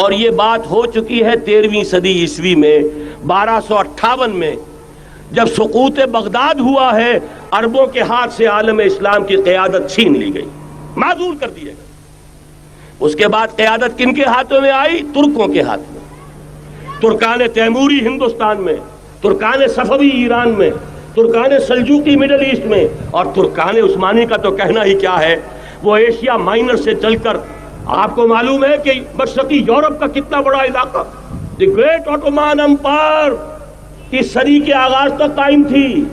اور یہ بات ہو چکی ہے 13ویں صدی عیسوی میں 1258 میں جب سقوط بغداد ہوا ہے، عربوں کے ہاتھ سے عالم اسلام کی قیادت چھین لی گئی، معزول کر دیا گیا۔ اس کے بعد قیادت کن کے ہاتھوں میں آئی؟ ترکوں کے ہاتھ میں، ترکان تیموری ہندوستان میں، ترکان صفوی ایران میں، ترکان سلجوقی مڈل ایسٹ میں، اور ترکان عثمانی کا تو کہنا ہی کیا ہے، وہ ایشیا مائنر سے چل کر آپ کو معلوم ہے کہ مشرقی یورپ کا کتنا بڑا علاقہ، دی گریٹ آٹومان امپائر اس صدی کے آغاز تک قائم تھی۔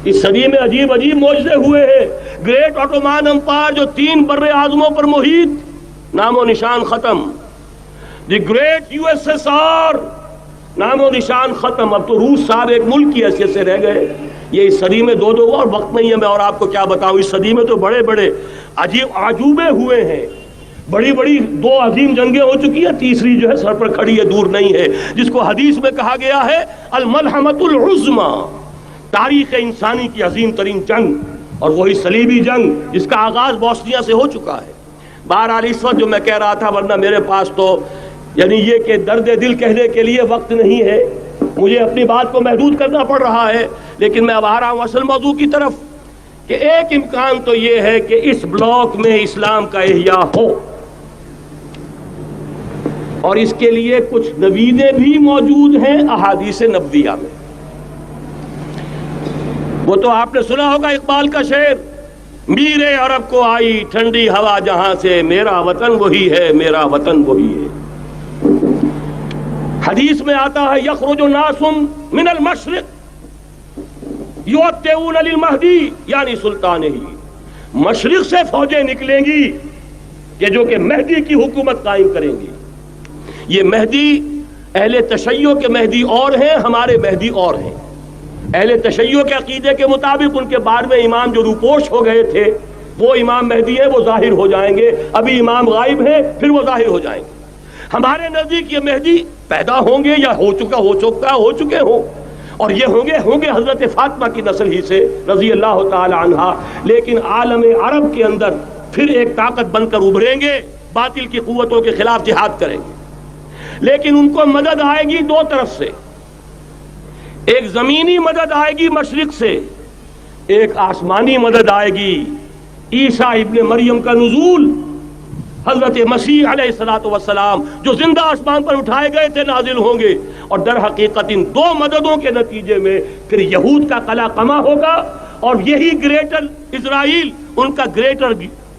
اس صدی میں عجیب عجیب معجزے ہوئے ہیں۔ گریٹ آٹومان امپائر جو 3 بر اعظموں پر محیط، نام و نشان ختم۔ The great U S S R, نام و نشان ختم۔ اب تو روس صاحب ایک ملک کی حیثیت سے رہ گئے۔ یہ اس صدی میں دو اور وقت نہیں ہے میں اور آپ کو کیا بتاؤں، اس صدی میں تو بڑے بڑے عجیب عجوبے ہوئے ہیں، بڑی بڑی 2 عظیم جنگیں ہو چکی ہیں، تیسری جو ہے سر پر کھڑی ہے، دور نہیں ہے، جس کو حدیث میں کہا گیا ہے الملحمۃ العظمیٰ، تاریخ انسانی کی عظیم ترین جنگ، اور وہی صلیبی جنگ جس کا آغاز بوسنیا سے ہو چکا ہے۔ بہرحال اس وقت جو میں کہہ رہا تھا، ورنہ میرے پاس تو یعنی یہ کہ درد دل کہنے کے لیے وقت نہیں ہے، مجھے اپنی بات کو محدود کرنا پڑ رہا ہے، لیکن میں اب آ رہا ہوں اصل موضوع کی طرف کہ ایک امکان تو یہ ہے کہ اس بلاک میں اسلام کا احیاء ہو، اور اس کے لیے کچھ نویدیں بھی موجود ہیں احادیث نبویہ میں۔ وہ تو آپ نے سنا ہوگا اقبال کا شعر، میرے عرب کو آئی ٹھنڈی ہوا جہاں سے، میرا وطن وہی ہے، میرا وطن وہی ہے۔ حدیث میں آتا ہے یخرج ناس من المشرق یؤتون للمہدی، یعنی سلطان ہی، مشرق سے فوجیں نکلیں گی کہ جو کہ مہدی کی حکومت قائم کریں گی۔ یہ مہدی اہل تشیع کے مہدی اور ہیں، ہمارے مہدی اور ہیں۔ اہل تشیع کے عقیدے کے مطابق ان کے 12ویں امام جو روپوش ہو گئے تھے وہ امام مہدی ہے، وہ ظاہر ہو جائیں گے، ابھی امام غائب ہیں، پھر وہ ظاہر ہو جائیں گے۔ ہمارے نزدیک یہ مہدی پیدا ہوں گے یا ہو چکے ہوں، اور یہ ہوں گے حضرت فاطمہ کی نسل ہی سے رضی اللہ تعالی عنہا، لیکن عالم عرب کے اندر پھر ایک طاقت بن کر ابھریں گے، باطل کی قوتوں کے خلاف جہاد کریں گے، لیکن ان کو مدد آئے گی 2 طرف سے، ایک زمینی مدد آئے گی مشرق سے، ایک آسمانی مدد آئے گی۔ عیسیٰ ابن مریم کا نزول، حضرت مسیح علیہ الصلوۃ والسلام جو زندہ آسمان پر اٹھائے گئے تھے نازل ہوں گے، اور در حقیقت ان 2 مددوں کے نتیجے میں پھر یہود کا قلع قمع ہوگا، اور یہی گریٹر اسرائیل ان کا گریٹر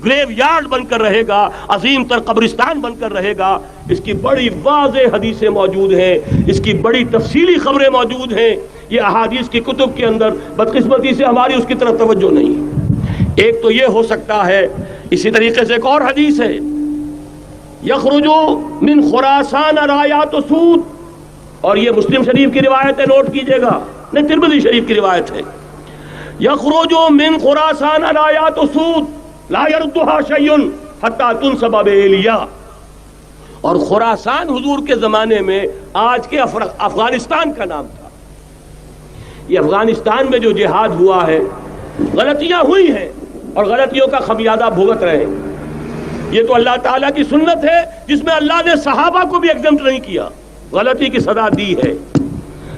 گریو یارڈ بن کر رہے گا، عظیم تر قبرستان بن کر رہے گا۔ اس کی بڑی واضح حدیثیں موجود ہیں، اس کی بڑی تفصیلی خبریں موجود ہیں، یہ احادیث کی کتب کے اندر، بدقسمتی سے ہماری اس کی طرف توجہ نہیں ہے۔ ایک تو یہ ہو سکتا ہے، اسی طریقے سے ایک اور حدیث ہے، یخرج من خراسان رایات سود، اور یہ مسلم شریف کی روایت ہے، نوٹ کیجئے گا، نہیں ترمذی شریف کی روایت ہے، یخرج من خراسان رایات سود لا يردها شيء حتى تنصب بإيلیا۔ اور خراسان حضور کے زمانے میں آج کے افغانستان کا نام تھا۔ یہ افغانستان میں جو جہاد ہوا ہے، غلطیاں ہوئی ہیں اور غلطیوں کا خمیازہ بھگت رہے ہیں۔ یہ تو اللہ تعالیٰ کی سنت ہے جس میں اللہ نے صحابہ کو بھی ایگزمپٹ نہیں کیا، غلطی کی سزا دی ہے۔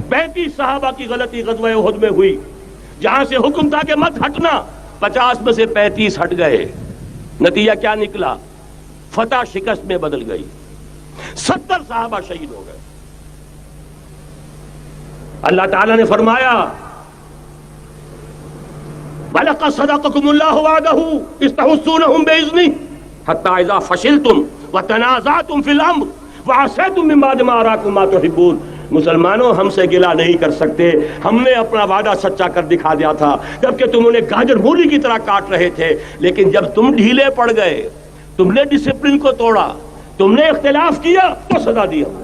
35 صحابہ کی غلطی غزوہ احد میں ہوئی، جہاں سے حکم تھا کہ مت ہٹنا، 50 میں سے 35 ہٹ گئے، نتیجہ کیا نکلا؟ فتح شکست میں بدل گئی، 70 صحابہ شہید ہو گئے۔ اللہ تعالیٰ نے فرمایا وَلَقَدْ صَدَقَكُمُ اللَّهُ وَعْدَهُ إِذْ تَحُسُّونَهُم بِإِذْنِهِ حَتَّىٰ إِذَا فَشِلْتُمْ وَتَنَازَعْتُمْ فِي الْأَمْرِ وَعَصَيْتُم مِّن بَعْدِ مَا أَرَاكُم مَّا تُحِبُّونَ۔ مسلمانوں ہم سے گلہ نہیں کر سکتے، ہم نے اپنا وعدہ سچا کر دکھا دیا تھا، جبکہ تم انہیں گاجر مولی کی طرح کاٹ رہے تھے، لیکن جب تم ڈھیلے پڑ گئے، تم نے ڈسپلن کو توڑا، تم نے اختلاف کیا، تو سزا دی ہم نے۔